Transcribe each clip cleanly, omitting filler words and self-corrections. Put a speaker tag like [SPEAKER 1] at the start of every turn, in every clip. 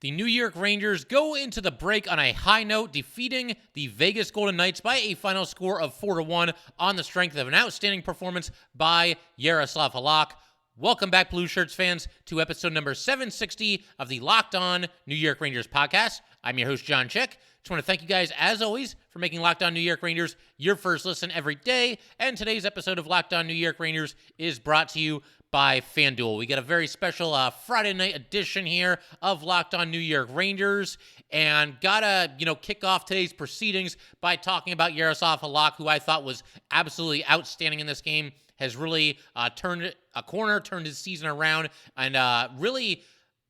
[SPEAKER 1] The New York Rangers go into the break on a high note, defeating the Vegas Golden Knights by a final score of 4-1 on the strength of an outstanding performance by Jaroslav Halak. Welcome back, Blue Shirts fans, to episode number 760 of the Locked On New York Rangers podcast. I'm your host, John Chick. Just want to thank you guys, as always, for making Locked On New York Rangers your first listen every day. And today's episode of Locked On New York Rangers is brought to you by FanDuel. We got a very special Friday night edition here of Locked On New York Rangers, and gotta, kick off today's proceedings by talking about Jaroslav Halak, who I thought was absolutely outstanding in this game, has really turned a corner, turned his season around, and really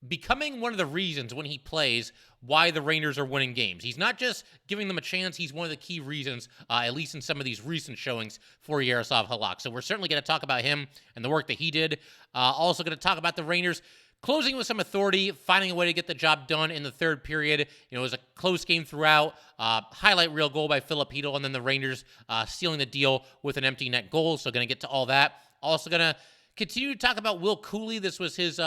[SPEAKER 1] becoming one of the reasons when he plays why the Rangers are winning games. He's not just giving them a chance, he's one of the key reasons, at least in some of these recent showings, for Jaroslav Halak. So we're certainly going to talk about him and the work that he did. Also going to talk about the Rangers closing with some authority, finding a way to get the job done in the third period. It was a close game throughout. Highlight reel goal by Filip Chytil, and then the Rangers sealing the deal with an empty net goal. So going to get to all that. Also going to continue to talk about Will Cuylle. This was his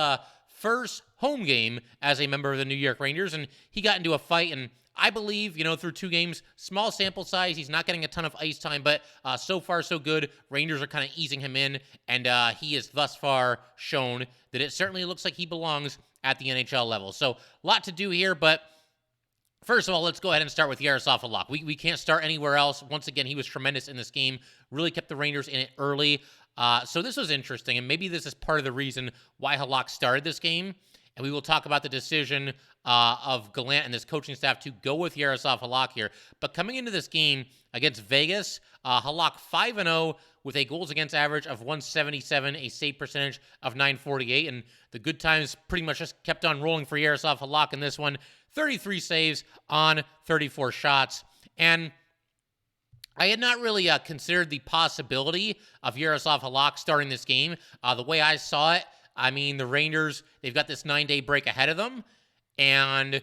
[SPEAKER 1] first home game as a member of the New York Rangers, and he got into a fight, and I believe, through two games, small sample size, he's not getting a ton of ice time, but so far so good. Rangers are kind of easing him in, and he has thus far shown that it certainly looks like he belongs at the NHL level. So a lot to do here, but first of all, let's go ahead and start with Jaroslav Halak. We can't start anywhere else. Once again, he was tremendous in this game, really kept the Rangers in it early. So this was interesting, and maybe this is part of the reason why Halak started this game. And we will talk about the decision of Gallant and his coaching staff to go with Jaroslav Halak here. But coming into this game against Vegas, Halak 5-0 with a goals against average of 177, a save percentage of 948. And the good times pretty much just kept on rolling for Jaroslav Halak in this one. 33 saves on 34 shots. And I had not really considered the possibility of Jaroslav Halak starting this game. The way I saw it, the Rangers, they've got this 9-day break ahead of them, and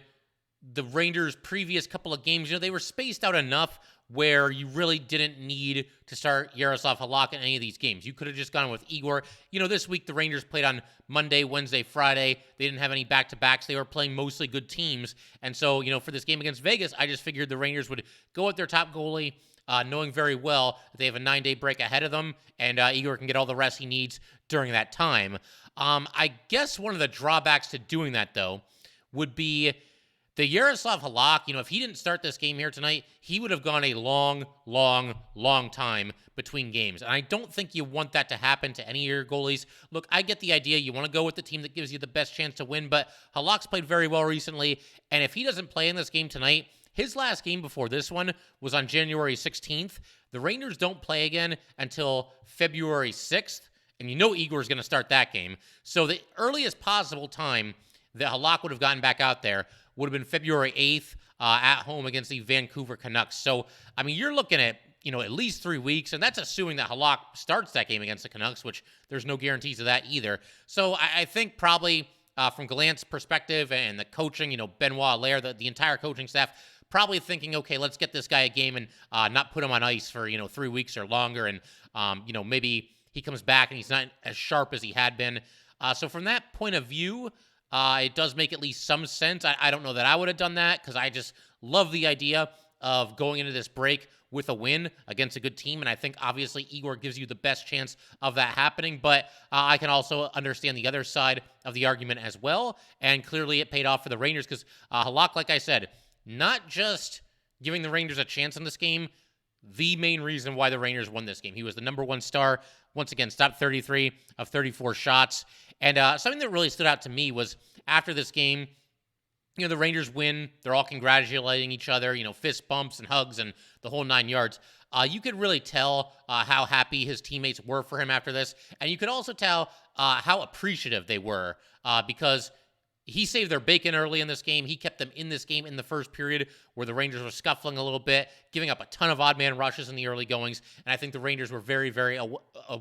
[SPEAKER 1] the Rangers' previous couple of games, they were spaced out enough where you really didn't need to start Jaroslav Halak in any of these games. You could have just gone with Igor. This week the Rangers played on Monday, Wednesday, Friday. They didn't have any back-to-backs. They were playing mostly good teams, and so, for this game against Vegas, I just figured the Rangers would go with their top goalie, knowing very well that they have a 9-day break ahead of them, and Igor can get all the rest he needs during that time. I guess one of the drawbacks to doing that, though, would be the Jaroslav Halak. If he didn't start this game here tonight, he would have gone a long, long, long time between games. And I don't think you want that to happen to any of your goalies. Look, I get the idea. You want to go with the team that gives you the best chance to win, but Halak's played very well recently, and if he doesn't play in this game tonight, his last game before this one was on January 16th. The Rangers don't play again until February 6th, and Igor's going to start that game. So the earliest possible time that Halak would have gotten back out there would have been February 8th at home against the Vancouver Canucks. So, you're looking at, at least 3 weeks, and that's assuming that Halak starts that game against the Canucks, which there's no guarantees of that either. So I think probably from Gallant's perspective and the coaching, Benoit Allaire, the entire coaching staff, probably thinking, okay, let's get this guy a game and not put him on ice for, 3 weeks or longer. And, maybe he comes back and he's not as sharp as he had been. So from that point of view, it does make at least some sense. I don't know that I would have done that because I just love the idea of going into this break with a win against a good team. And I think obviously Igor gives you the best chance of that happening. But I can also understand the other side of the argument as well. And clearly it paid off for the Rangers because Halak, like I said, not just giving the Rangers a chance in this game, the main reason why the Rangers won this game. He was the number one star. Once again, stopped 33 of 34 shots. And something that really stood out to me was after this game, the Rangers win. They're all congratulating each other, fist bumps and hugs and the whole 9 yards. You could really tell how happy his teammates were for him after this. And you could also tell how appreciative they were because he saved their bacon early in this game. He kept them in this game in the first period where the Rangers were scuffling a little bit, giving up a ton of odd man rushes in the early goings. And I think the Rangers were very, very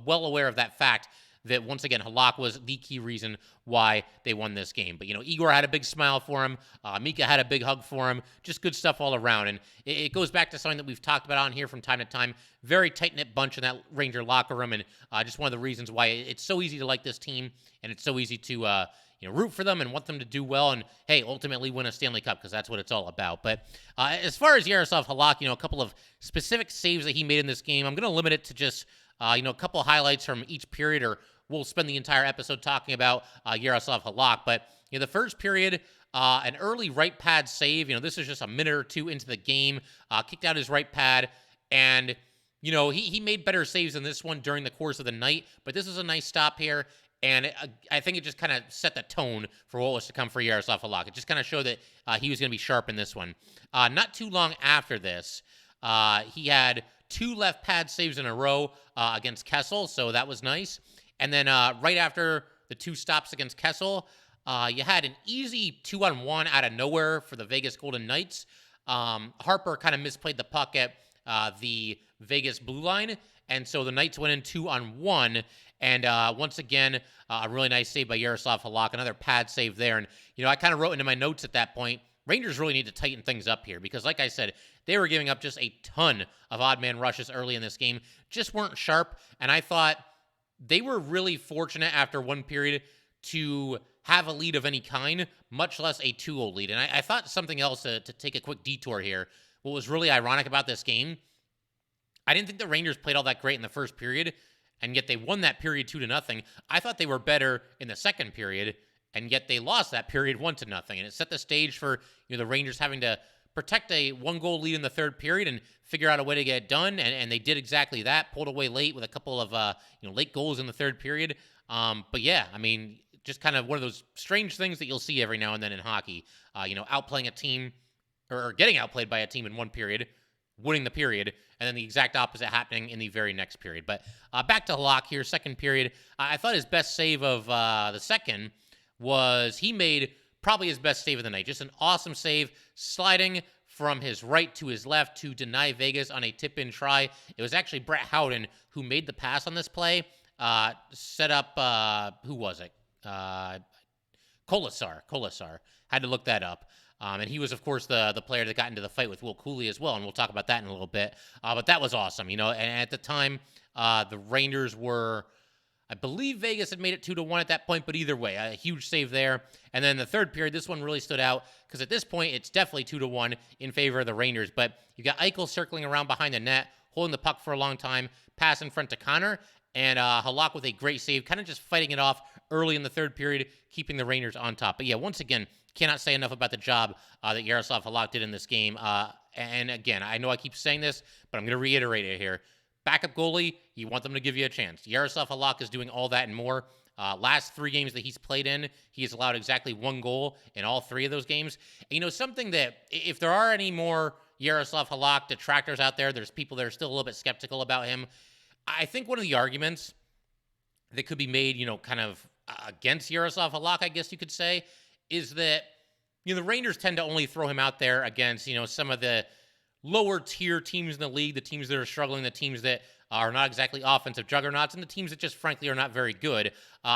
[SPEAKER 1] well aware of that fact that, once again, Halak was the key reason why they won this game. But, Igor had a big smile for him. Mika had a big hug for him. Just good stuff all around. And it goes back to something that we've talked about on here from time to time. Very tight-knit bunch in that Ranger locker room. And just one of the reasons why it's so easy to like this team and it's so easy to, root for them and want them to do well and, hey, ultimately win a Stanley Cup because that's what it's all about. But as far as Jaroslav Halak, a couple of specific saves that he made in this game, I'm going to limit it to just, a couple of highlights from each period, or we'll spend the entire episode talking about Jaroslav Halak. But, the first period, an early right pad save. This is just a minute or two into the game, kicked out his right pad, and he made better saves than this one during the course of the night, but this is a nice stop here. And I think it just kind of set the tone for what was to come for Jaroslav Halak. It just kind of showed that he was going to be sharp in this one. Not too long after this, he had 2 left pad saves in a row against Kessel, so that was nice. And then right after the 2 stops against Kessel, you had an easy 2-on-1 out of nowhere for the Vegas Golden Knights. Harper kind of misplayed the puck at the Vegas blue line, and so the Knights went in 2-on-1. And once again, a really nice save by Jaroslav Halak, another pad save there. And, I kind of wrote into my notes at that point, Rangers really need to tighten things up here because, like I said, they were giving up just a ton of odd man rushes early in this game, just weren't sharp. And I thought they were really fortunate after one period to have a lead of any kind, much less a 2-0 lead. And I thought something else to take a quick detour here. What was really ironic about this game, I didn't think the Rangers played all that great in the first period, and yet they won that period 2-0. I thought they were better in the second period, and yet they lost that period 1-0. And it set the stage for the Rangers having to protect a 1-goal lead in the third period and figure out a way to get it done. And they did exactly that, pulled away late with a couple of late goals in the third period. But yeah, just kind of one of those strange things that you'll see every now and then in hockey. Outplaying a team or getting outplayed by a team in one period, winning the period, and then the exact opposite happening in the very next period. But back to Halak here, second period. I thought his best save of the second was he made probably his best save of the night. Just an awesome save, sliding from his right to his left to deny Vegas on a tip-in try. It was actually Brett Howden who made the pass on this play, set up, who was it? Kolasar. Had to look that up. And he was, of course, the player that got into the fight with Will Cuylle as well, and we'll talk about that in a little bit. But that was awesome, and at the time, the Rangers were, I believe Vegas had made it 2-1 at that point, but either way, a huge save there. And then the third period, this one really stood out, because at this point, it's definitely 2-1 in favor of the Rangers. But you got Eichel circling around behind the net, holding the puck for a long time, pass in front to Connor, and Halak with a great save, kind of just fighting it off early in the third period, keeping the Rangers on top. But yeah, once again, cannot say enough about the job that Jaroslav Halak did in this game. And again, I know I keep saying this, but I'm going to reiterate it here. Backup goalie, you want them to give you a chance. Jaroslav Halak is doing all that and more. Last 3 games that he's played in, he has allowed exactly 1 goal in all 3 of those games. And, something that, if there are any more Jaroslav Halak detractors out there, there's people that are still a little bit skeptical about him. I think one of the arguments that could be made, kind of against Jaroslav Halak, I guess you could say, is that, the Rangers tend to only throw him out there against, some of the lower tier teams in the league, the teams that are struggling, the teams that are not exactly offensive juggernauts, and the teams that just frankly are not very good.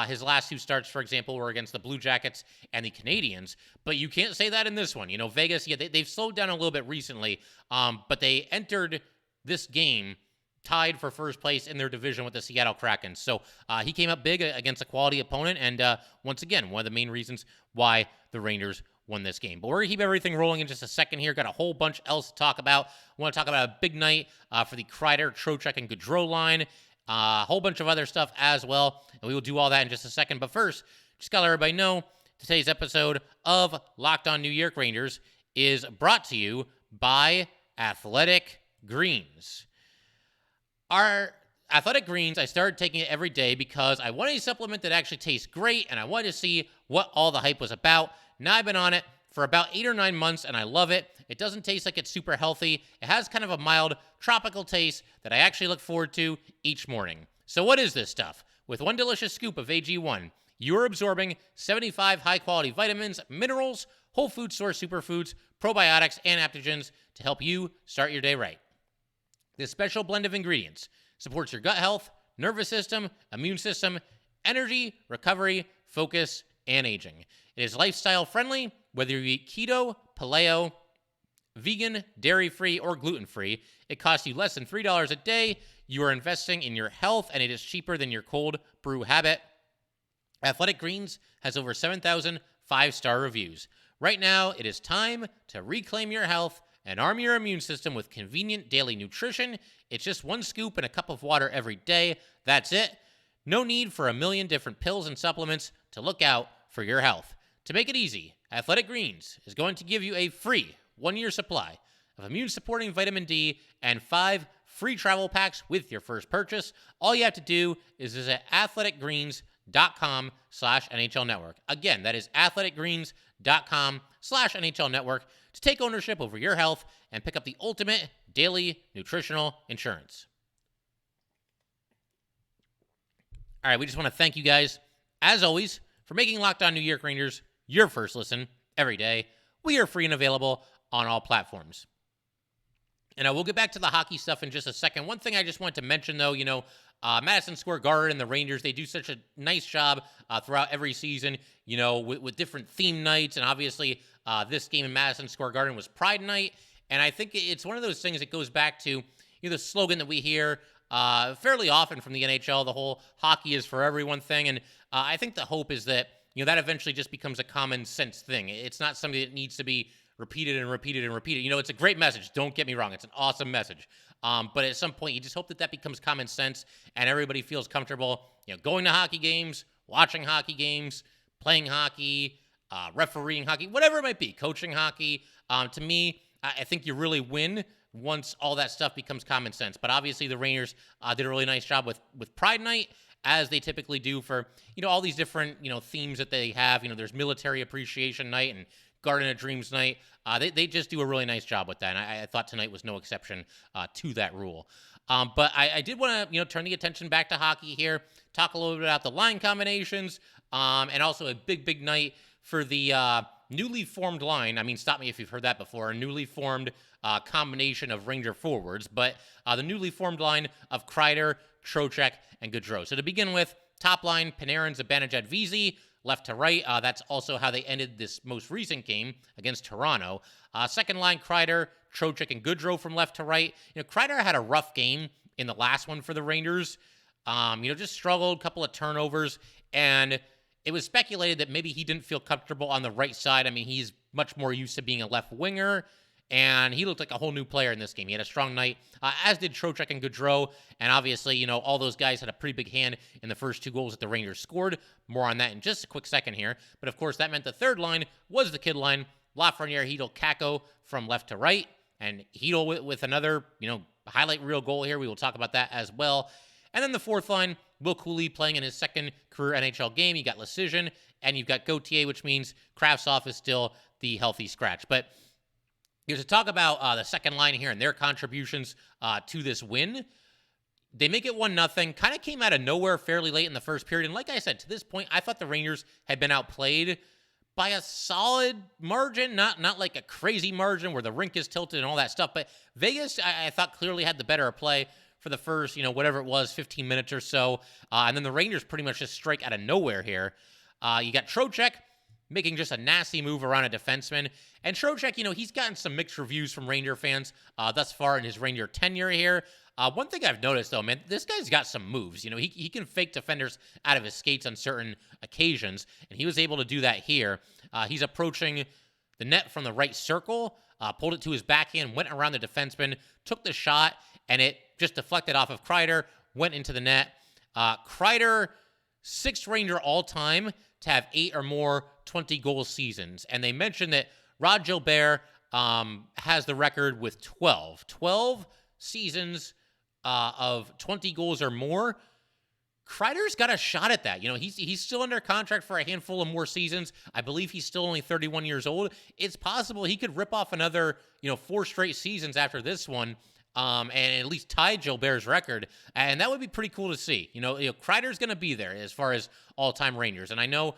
[SPEAKER 1] His last 2 starts, for example, were against the Blue Jackets and the Canadiens, but you can't say that in this one. Vegas, yeah, they've slowed down a little bit recently, but they entered this game tied for first place in their division with the Seattle Kraken. So he came up big against a quality opponent, and once again, one of the main reasons why the Rangers won this game. But we're going to keep everything rolling in just a second here. Got a whole bunch else to talk about. We want to talk about a big night for the Kreider, Trocheck, and Goodrow line. A whole bunch of other stuff as well, and we will do all that in just a second. But first, just got to let everybody know, today's episode of Locked On New York Rangers is brought to you by Athletic Greens. Our Athletic Greens, I started taking it every day because I wanted a supplement that actually tastes great, and I wanted to see what all the hype was about. Now I've been on it for about 8 or 9 months, and I love it. It doesn't taste like it's super healthy. It has kind of a mild tropical taste that I actually look forward to each morning. So what is this stuff? With 1 delicious scoop of AG1, you're absorbing 75 high-quality vitamins, minerals, whole food source superfoods, probiotics, and adaptogens to help you start your day right. This special blend of ingredients supports your gut health, nervous system, immune system, energy, recovery, focus, and aging. It is lifestyle friendly, whether you eat keto, paleo, vegan, dairy-free, or gluten-free. It costs you less than $3 a day. You are investing in your health, and it is cheaper than your cold brew habit. Athletic Greens has over 7,000 five-star reviews. Right now, it is time to reclaim your health and arm your immune system with convenient daily nutrition. It's just one scoop and a cup of water every day. That's it. No need for a million different pills and supplements to look out for your health. To make it easy, Athletic Greens is going to give you a free one-year supply of immune-supporting vitamin D and 5 free travel packs with your first purchase. All you have to do is visit athleticgreens.com/NHL Network. Again, that is athleticgreens.com/NHL Network to take ownership over your health and pick up the ultimate daily nutritional insurance. All right, we just want to thank you guys, as always, for making Locked On New York Rangers your first listen every day. We are free and available on all platforms. And we'll get back to the hockey stuff in just a second. One thing I just want to mention, though, Madison Square Garden and the Rangers, they do such a nice job throughout every season, with different theme nights. And obviously, this game in Madison Square Garden was Pride Night. And I think it's one of those things that goes back to the slogan that we hear fairly often from the NHL, the whole hockey is for everyone thing. And I think the hope is that, that eventually just becomes a common sense thing. It's not something that needs to be repeated and repeated and repeated. It's a great message. Don't get me wrong. It's an awesome message. But at some point, you just hope that becomes common sense and everybody feels comfortable, going to hockey games, watching hockey games, playing hockey, refereeing hockey, whatever it might be, coaching hockey. To me, I think you really win once all that stuff becomes common sense. But obviously, the Rangers did a really nice job with Pride Night, as they typically do for, all these different, themes that they have. There's Military Appreciation Night and Garden of Dreams Night. They just do a really nice job with that, and I thought tonight was no exception to that rule. But I did want to, turn the attention back to hockey here, talk a little bit about the line combinations, and also a big night for the newly formed line. I mean, stop me if you've heard that before, a newly formed combination of Ranger forwards, but the newly formed line of Kreider, Trocheck, and Goodrow. So to begin with, top line, Panarin, Zibanejad, Vesey, left to right. That's also how they ended this most recent game against Toronto. Second line, Kreider, Trocheck, and Goodrow from left to right. Kreider had a rough game in the last one for the Rangers. Just struggled, couple of turnovers, and it was speculated that maybe he didn't feel comfortable on the right side. I mean, he's much more used to being a left winger, and he looked like a whole new player in this game. He had a strong night, as did Trocheck and Goodrow. And obviously, all those guys had a pretty big hand in the first two goals that the Rangers scored. More on that in just a quick second here. But of course, that meant the third line was the kid line. Lafreniere, Chytil, Kakko from left to right. And Chytil with another, highlight reel goal here. We will talk about that as well. And then the fourth line, Will Cuylle playing in his second career NHL game. You got Lecision, and you've got Gauthier, which means Kravtsov is still the healthy scratch. But to talk about the second line here and their contributions to this win, they make it 1-0. Kind of came out of nowhere fairly late in the first period. And like I said, to this point, I thought the Rangers had been outplayed by a solid margin, not like a crazy margin where the rink is tilted and all that stuff. But Vegas, I thought clearly had the better play for the first, whatever it was, 15 minutes or so. And then the Rangers pretty much just strike out of nowhere here. You got Trocheck making just a nasty move around a defenseman. And Trocheck, he's gotten some mixed reviews from Ranger fans thus far in his Ranger tenure here. One thing I've noticed, though, man, this guy's got some moves. He can fake defenders out of his skates on certain occasions, and he was able to do that here. He's approaching the net from the right circle, pulled it to his backhand, went around the defenseman, took the shot, and it just deflected off of Kreider, went into the net. Kreider, sixth Ranger all-time to have 8 or more 20-goal seasons. And they mentioned that Rod Gilbert has the record with 12 seasons of 20 goals or more. Kreider's got a shot at that. He's still under contract for a handful of more seasons. I believe he's still only 31 years old. It's possible he could rip off another, 4 straight seasons after this one, and at least tie Gilbert's record. And that would be pretty cool to see. Kreider's going to be there as far as all-time Rangers. And I know,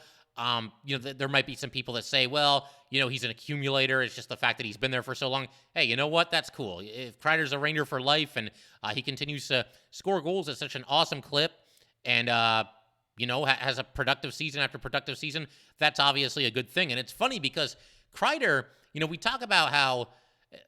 [SPEAKER 1] there might be some people that say, well, he's an accumulator. It's just the fact that he's been there for so long. Hey, you know what? That's cool. If Kreider's a Ranger for life and he continues to score goals at such an awesome clip and, has a productive season after productive season, that's obviously a good thing. And it's funny because Kreider, we talk about how,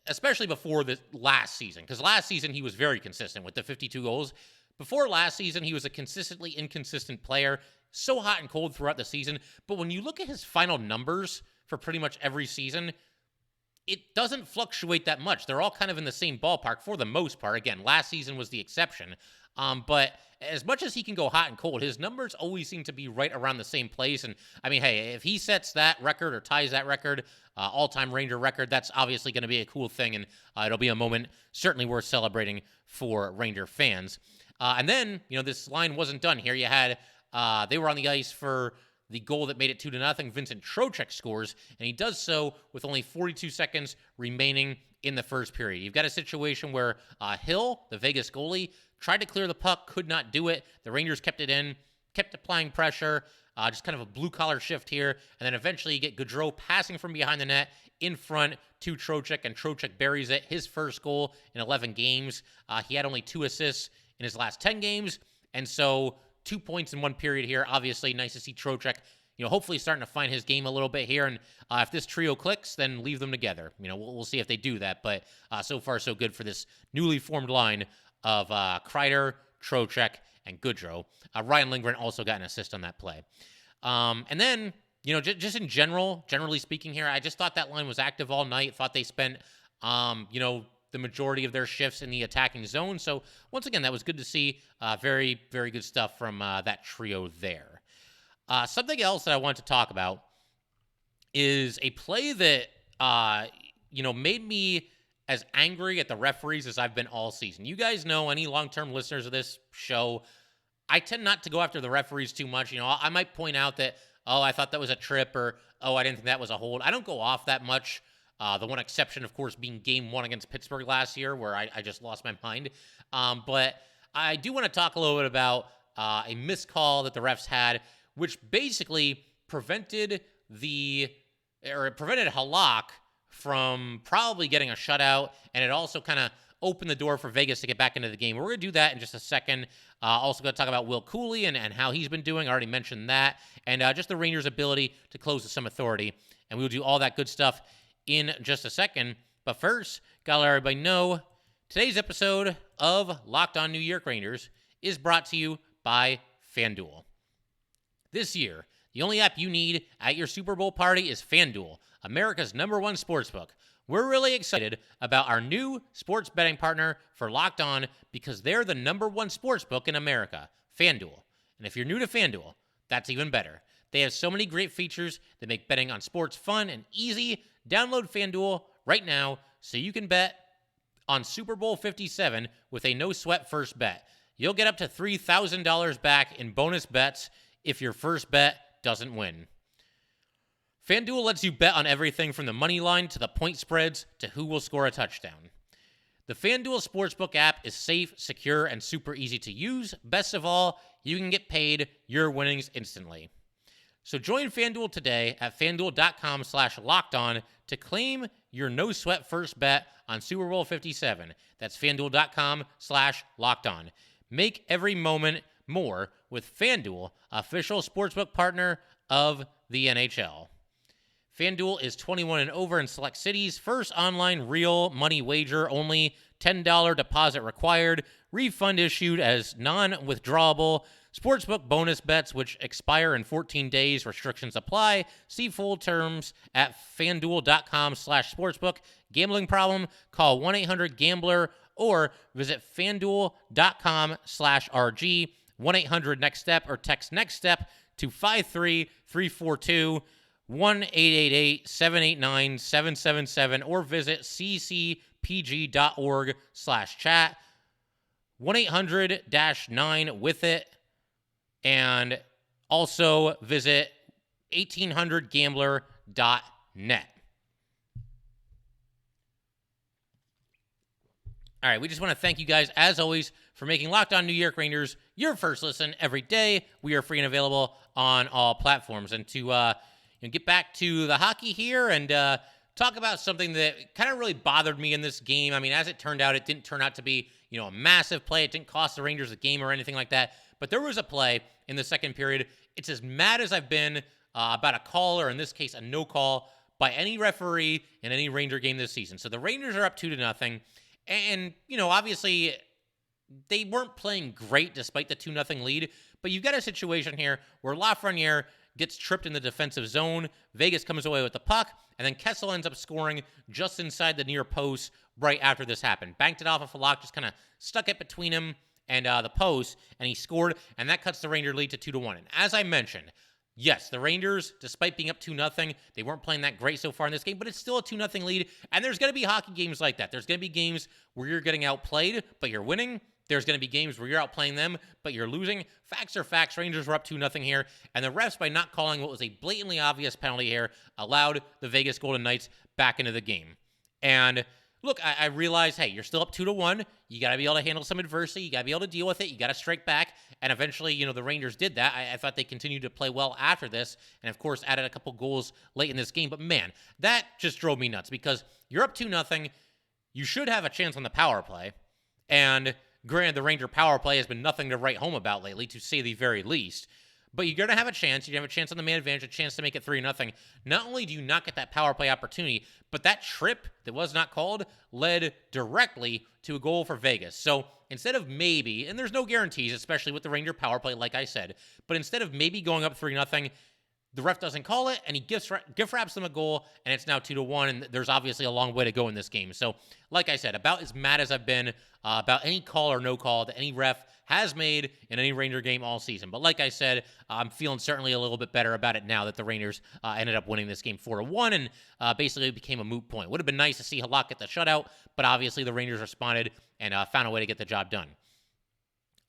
[SPEAKER 1] especially before the last season, because last season he was very consistent with the 52 goals. Before last season, he was a consistently inconsistent player. so hot and cold throughout the season. But when you look at his final numbers for pretty much every season, it doesn't fluctuate that much. They're all kind of in the same ballpark for the most part. Again, last season was the exception. But as much as he can go hot and cold, his numbers always seem to be right around the same place. And I mean, hey, if he sets that record or ties that record, all-time Ranger record, that's obviously going to be a cool thing. And it'll be a moment certainly worth celebrating for Ranger fans. And then, this line wasn't done here. You had, they were on the ice for the goal that made it 2-0. Vincent Trocheck scores, and he does so with only 42 seconds remaining in the first period. You've got a situation where Hill, the Vegas goalie, tried to clear the puck, could not do it. The Rangers kept it in, kept applying pressure, just kind of a blue-collar shift here, and then eventually you get Goodrow passing from behind the net in front to Trocheck, and Trocheck buries it, his first goal in 11 games. He had only 2 assists in his last 10 games, and so 2 points in one period here. Obviously, nice to see Trocheck, hopefully starting to find his game a little bit here. And if this trio clicks, then leave them together. We'll see if they do that. But so far, so good for this newly formed line of Kreider, Trocheck, and Goodrow. Ryan Lindgren also got an assist on that play. And then, just in generally speaking here, I just thought that line was active all night. Thought they spent, the majority of their shifts in the attacking zone. So once again, that was good to see. Very, very good stuff from that trio there. Something else that I want to talk about is a play that, made me as angry at the referees as I've been all season. You guys know, any long-term listeners of this show, I tend not to go after the referees too much. I might point out that, I thought that was a trip, or, I didn't think that was a hold. I don't go off that much. The one exception, of course, being Game 1 against Pittsburgh last year, where I just lost my mind. But I do want to talk a little bit about a missed call that the refs had, which basically prevented Halak from probably getting a shutout, and it also kind of opened the door for Vegas to get back into the game. We're going to do that in just a second. Also going to talk about Cuylle and how he's been doing. I already mentioned that. And just the Rangers' ability to close with some authority. And we'll do all that good stuff in just a second. But first, gotta let everybody know, today's episode of Locked On New York Rangers is brought to you by FanDuel. This year, the only app you need at your Super Bowl party is FanDuel, America's #1 sportsbook. We're really excited about our new sports betting partner for Locked On because they're the #1 sportsbook in America, FanDuel. And if you're new to FanDuel, that's even better. They have so many great features that make betting on sports fun and easy. Download FanDuel right now so you can bet on Super Bowl 57 with a no-sweat first bet. You'll get up to $3,000 back in bonus bets if your first bet doesn't win. FanDuel lets you bet on everything from the money line to the point spreads to who will score a touchdown. The FanDuel Sportsbook app is safe, secure, and super easy to use. Best of all, you can get paid your winnings instantly. So join FanDuel today at FanDuel.com/LockedOn to claim your no-sweat first bet on Super Bowl 57. That's FanDuel.com/LockedOn. Make every moment more with FanDuel, official sportsbook partner of the NHL. FanDuel is 21 and over in select cities. First online real money wager only. $10 deposit required. Refund issued as non-withdrawable. Sportsbook bonus bets, which expire in 14 days. Restrictions apply. See full terms at FanDuel.com/sportsbook. Gambling problem? Call 1-800-GAMBLER or visit FanDuel.com/RG. 1-800-NEXT-STEP or text NEXT STEP to 53342. 1-888-789-777 or visit ccpg.org/chat. 1-800-9-WITH-IT. And also visit 1800gambler.net. All right, we just want to thank you guys, as always, for making Locked On New York Rangers your first listen every day. We are free and available on all platforms. And to get back to the hockey here and talk about something that kind of really bothered me in this game. I mean, as it turned out, it didn't turn out to be, a massive play. It didn't cost the Rangers a game or anything like that. But there was a play in the second period. It's as mad as I've been about a call, or in this case, a no call, by any referee in any Ranger game this season. So the Rangers are up 2-0. And, obviously, they weren't playing great despite the 2-0 lead, but you've got a situation here where Lafreniere gets tripped in the defensive zone, Vegas comes away with the puck, and then Kessel ends up scoring just inside the near post right after this happened. Banked it off of Halak, just kind of stuck it between him and the post, and he scored, and that cuts the Ranger lead to 2-1. And as I mentioned, yes, the Rangers, despite being up 2-0, they weren't playing that great so far in this game, but it's still a 2-0 lead, and there's going to be hockey games like that. There's going to be games where you're getting outplayed, but you're winning. There's going to be games where you're outplaying them, but you're losing. Facts are facts. Rangers were up 2-0 here, and the refs, by not calling what was a blatantly obvious penalty here, allowed the Vegas Golden Knights back into the game. And look, I realize, hey, you're still up 2-1. You got to be able to handle some adversity. You got to be able to deal with it. You got to strike back. And eventually, the Rangers did that. I thought they continued to play well after this, and of course, added a couple goals late in this game. But man, that just drove me nuts because you're up 2-0. You should have a chance on the power play. And granted, the Ranger power play has been nothing to write home about lately, to say the very least. But you're going to have a chance. You have a chance on the man advantage, a chance to make it 3-0. Not only do you not get that power play opportunity, but that trip that was not called led directly to a goal for Vegas. So instead of maybe, and there's no guarantees, especially with the Ranger power play, like I said, but instead of maybe going up 3-0, the ref doesn't call it, and he gift wraps them a goal, and it's now 2-1, and there's obviously a long way to go in this game. So, like I said, about as mad as I've been about any call or no call that any ref has made in any Ranger game all season. But like I said, I'm feeling certainly a little bit better about it now that the Rangers ended up winning this game 4-1, and basically it became a moot point. Would have been nice to see Halak get the shutout, but obviously the Rangers responded and found a way to get the job done.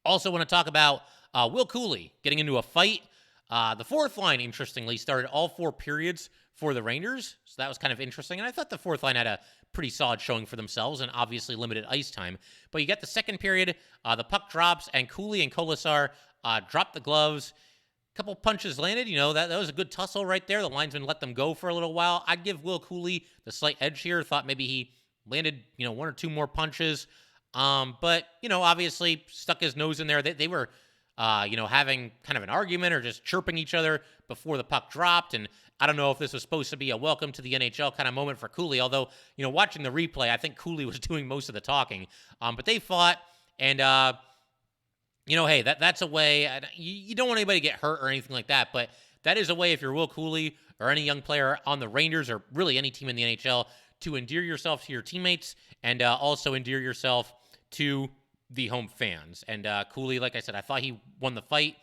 [SPEAKER 1] Also want to talk about Will Cuylle getting into a fight. The fourth line, interestingly, started all 4 periods for the Rangers, so that was kind of interesting. And I thought the fourth line had a pretty solid showing for themselves and obviously limited ice time. But you get the second period, the puck drops, and Cuylle and Colasar drop the gloves. A couple punches landed. That was a good tussle right there. The linesman let them go for a little while. I'd give Will Cuylle the slight edge here. Thought maybe he landed, 1 or 2 more punches. But, obviously stuck his nose in there. They were having kind of an argument or just chirping each other before the puck dropped. And I don't know if this was supposed to be a welcome to the NHL kind of moment for Cuylle, although, watching the replay, I think Cuylle was doing most of the talking. But they fought, and, hey, that's a way. You don't want anybody to get hurt or anything like that, but that is a way if you're Will Cuylle or any young player on the Rangers or really any team in the NHL to endear yourself to your teammates and also endear yourself to the home fans. And Cuylle, like I said, I thought he won the fight.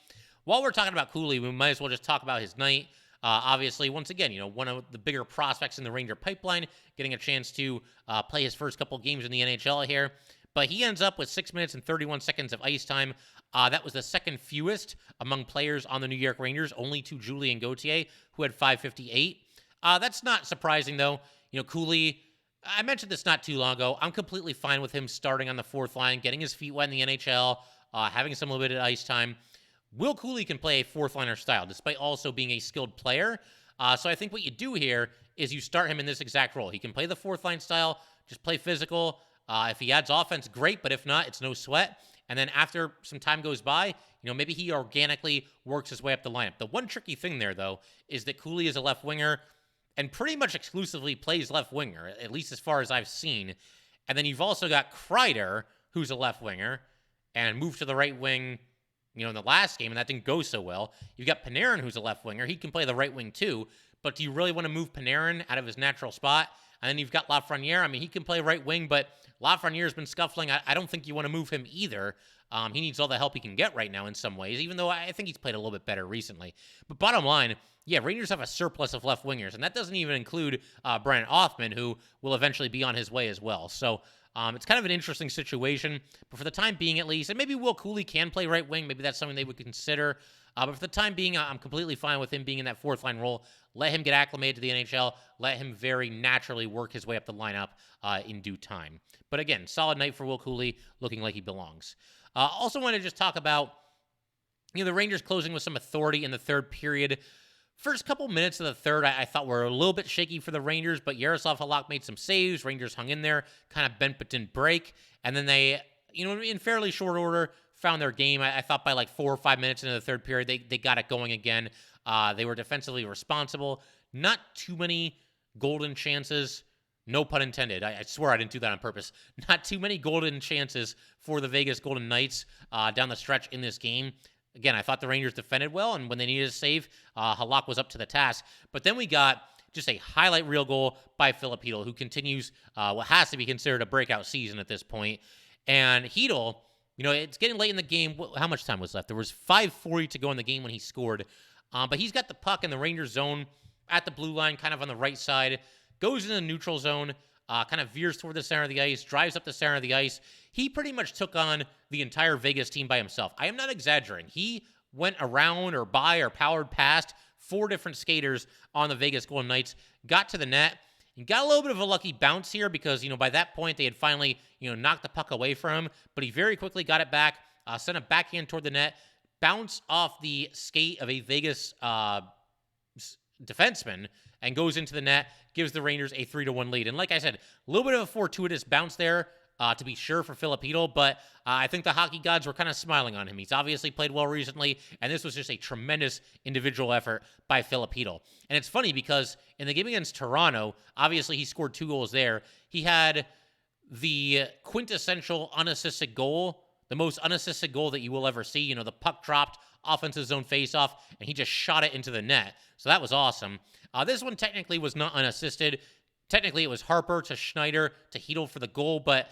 [SPEAKER 1] While we're talking about Cuylle, we might as well just talk about his night. Obviously, once again, one of the bigger prospects in the Ranger pipeline, getting a chance to play his first couple games in the NHL here. But he ends up with 6 minutes and 31 seconds of ice time. That was the second fewest among players on the New York Rangers, only to Julien Gauthier, who had 5:58. That's not surprising, though. Cuylle, I mentioned this not too long ago. I'm completely fine with him starting on the fourth line, getting his feet wet in the NHL, having some limited ice time. Will Cuylle can play a fourth-liner style, despite also being a skilled player. So I think what you do here is you start him in this exact role. He can play the fourth-line style, just play physical. If he adds offense, great, but if not, it's no sweat. And then after some time goes by, maybe he organically works his way up the lineup. The one tricky thing there, though, is that Cuylle is a left winger and pretty much exclusively plays left winger, at least as far as I've seen. And then you've also got Kreider, who's a left winger, and moved to the right wing, in the last game, and that didn't go so well. You've got Panarin, who's a left winger. He can play the right wing too, but do you really want to move Panarin out of his natural spot? And then you've got Lafreniere. I mean, he can play right wing, but Lafreniere's been scuffling. I don't think you want to move him either. He needs all the help he can get right now in some ways, even though I think he's played a little bit better recently. But bottom line, yeah, Rangers have a surplus of left wingers, and that doesn't even include Brian Othman, who will eventually be on his way as well. So it's kind of an interesting situation, but for the time being at least, and maybe Will Cuylle can play right wing. Maybe that's something they would consider. But for the time being, I'm completely fine with him being in that fourth line role. Let him get acclimated to the NHL. Let him very naturally work his way up the lineup in due time. But again, solid night for Will Cuylle, looking like he belongs. Also want to just talk about the Rangers closing with some authority in the third period. First couple minutes of the third, I thought were a little bit shaky for the Rangers, but Jaroslav Halak made some saves. Rangers hung in there, kind of bent but didn't break. And then they, in fairly short order, found their game. I thought by like 4 or 5 minutes into the third period, they got it going again. They were defensively responsible. Not too many golden chances No pun intended. I swear I didn't do that on purpose. Not too many golden chances for the Vegas Golden Knights down the stretch in this game. Again, I thought the Rangers defended well, and when they needed a save, Halak was up to the task. But then we got just a highlight reel goal by Filip Chytil, who continues what has to be considered a breakout season at this point. And Chytil, it's getting late in the game. How much time was left? There was 5:40 to go in the game when he scored. But he's got the puck in the Rangers zone at the blue line, kind of on the right side, goes into the neutral zone, kind of veers toward the center of the ice, drives up the center of the ice. He pretty much took on the entire Vegas team by himself. I am not exaggerating. He went around or by or powered past 4 different skaters on the Vegas Golden Knights, got to the net, and got a little bit of a lucky bounce here because, by that point they had finally, knocked the puck away from him, but he very quickly got it back, sent it backhand toward the net, bounce off the skate of a Vegas defenseman, and goes into the net, gives the Rangers a 3-1 lead. And like I said, a little bit of a fortuitous bounce there, to be sure, for Filip Chytil, but I think the hockey gods were kind of smiling on him. He's obviously played well recently, and this was just a tremendous individual effort by Filip Chytil. And it's funny because in the game against Toronto, obviously he scored 2 goals there. He had the quintessential unassisted goal, the most unassisted goal that you will ever see. The puck dropped, offensive zone faceoff, and he just shot it into the net. So that was awesome. This one technically was not unassisted. Technically, it was Harper to Schneider to Chytil for the goal, but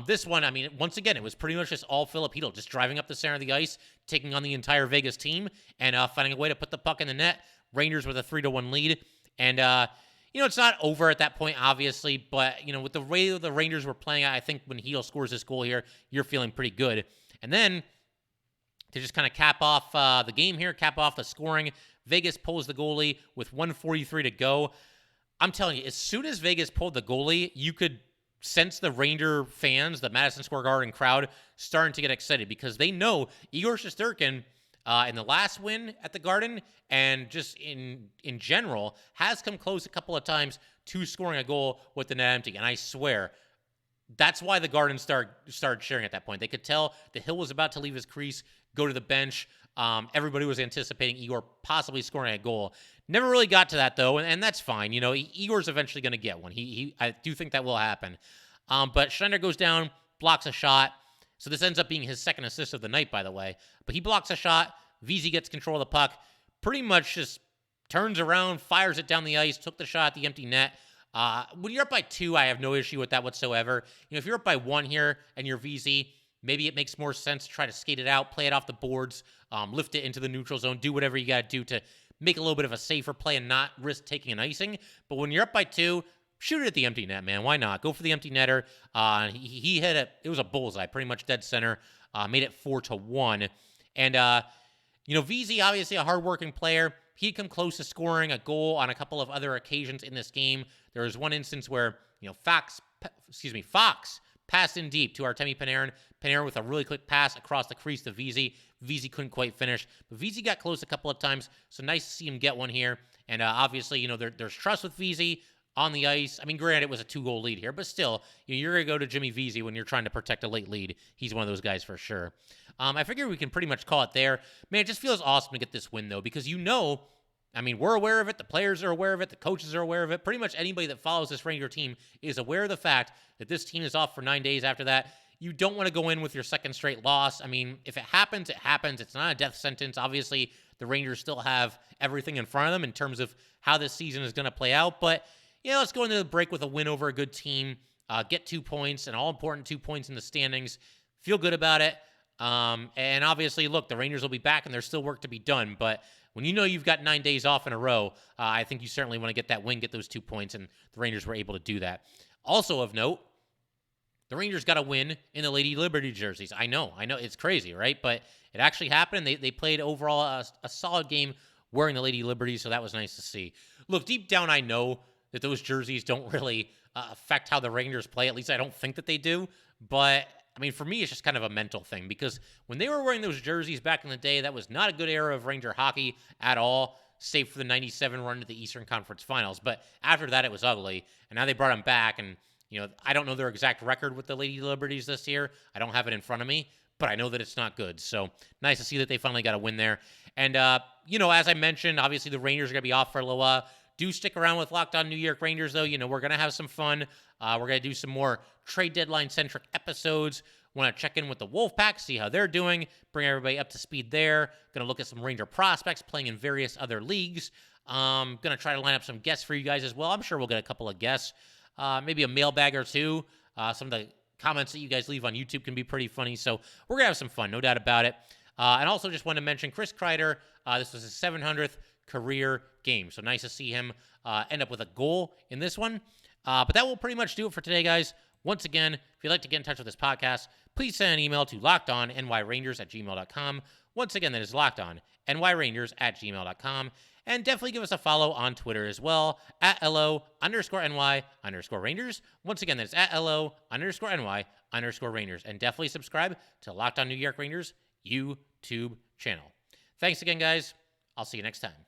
[SPEAKER 1] this one, once again, it was pretty much just all Filip Chytil, just driving up the center of the ice, taking on the entire Vegas team, and finding a way to put the puck in the net. Rangers with a 3-1 lead. And, it's not over at that point, obviously, but, with the way the Rangers were playing, I think when Chytil scores this goal here, you're feeling pretty good. And then, to just kind of cap off the game here, cap off the scoring, Vegas pulls the goalie with 1:43 to go. I'm telling you, as soon as Vegas pulled the goalie, you could sense the Ranger fans, the Madison Square Garden crowd, starting to get excited because they know Igor Shesterkin, in the last win at the Garden and just in general, has come close a couple of times to scoring a goal with the net empty. And I swear, that's why the Garden started cheering at that point. They could tell the Hill was about to leave his crease, go to the bench. Everybody was anticipating Igor possibly scoring a goal. Never really got to that, though, and that's fine. Igor's eventually going to get one. I do think that will happen. But Schneider goes down, blocks a shot. So this ends up being his second assist of the night, by the way. But he blocks a shot. VZ gets control of the puck. Pretty much just turns around, fires it down the ice, took the shot at the empty net. When you're up by 2, I have no issue with that whatsoever. If you're up by 1 here and you're VZ, maybe it makes more sense to try to skate it out, play it off the boards, lift it into the neutral zone, do whatever you got to do to make a little bit of a safer play and not risk taking an icing. But when you're up by 2, shoot it at the empty net, man. Why not? Go for the empty netter. He hit it. It was a bullseye, pretty much dead center. Made it 4-1. And, VZ, obviously a hardworking player. He'd come close to scoring a goal on a couple of other occasions in this game. There was one instance where, Fox passed in deep to Artemi Panarin. Panarin with a really quick pass across the crease to VZ. VZ couldn't quite finish, but VZ got close a couple of times, so nice to see him get one here. And obviously, there's trust with VZ on the ice. Granted, it was a 2-goal lead here, but still, you're going to go to Jimmy VZ when you're trying to protect a late lead. He's one of those guys for sure. I figure we can pretty much call it there. Man, it just feels awesome to get this win, though, because we're aware of it. The players are aware of it. The coaches are aware of it. Pretty much anybody that follows this Ranger team is aware of the fact that this team is off for 9 days after that. You don't want to go in with your second straight loss. If it happens, it happens. It's not a death sentence. Obviously, the Rangers still have everything in front of them in terms of how this season is going to play out. But, let's go into the break with a win over a good team, get 2 points, an all-important 2 points in the standings, feel good about it. And obviously, look, the Rangers will be back, and there's still work to be done. But when you've got 9 days off in a row, I think you certainly want to get that win, get those 2 points, and the Rangers were able to do that. Also of note, the Rangers got a win in the Lady Liberty jerseys. I know, it's crazy, right? But it actually happened. They played overall a solid game wearing the Lady Liberties, so that was nice to see. Look, deep down, I know that those jerseys don't really affect how the Rangers play. At least I don't think that they do. But, for me, it's just kind of a mental thing because when they were wearing those jerseys back in the day, that was not a good era of Ranger hockey at all, save for the 97 run to the Eastern Conference Finals. But after that, it was ugly, and now they brought them back, and I don't know their exact record with the Lady Liberties this year. I don't have it in front of me, but I know that it's not good. So nice to see that they finally got a win there. And, as I mentioned, obviously the Rangers are going to be off for a little while. Do stick around with Locked On New York Rangers, though. You know, we're going to have some fun. We're going to do some more trade deadline-centric episodes. Want to check in with the Wolfpack, see how they're doing, bring everybody up to speed there. Going to look at some Ranger prospects playing in various other leagues. Going to try to line up some guests for you guys as well. I'm sure we'll get a couple of guests, maybe a mailbag or two. Some of the comments that you guys leave on YouTube can be pretty funny, so we're going to have some fun, no doubt about it. And also just want to mention Chris Kreider. This was his 700th career game, so nice to see him end up with a goal in this one. But that will pretty much do it for today, guys. Once again, if you'd like to get in touch with this podcast, please send an email to lockedonnyrangers@gmail.com. Once again, that is lockedonnyrangers@gmail.com. And definitely give us a follow on Twitter as well, @LO_NY_Rangers. Once again, that's @LO_NY_Rangers. And definitely subscribe to Locked On New York Rangers YouTube channel. Thanks again, guys. I'll see you next time.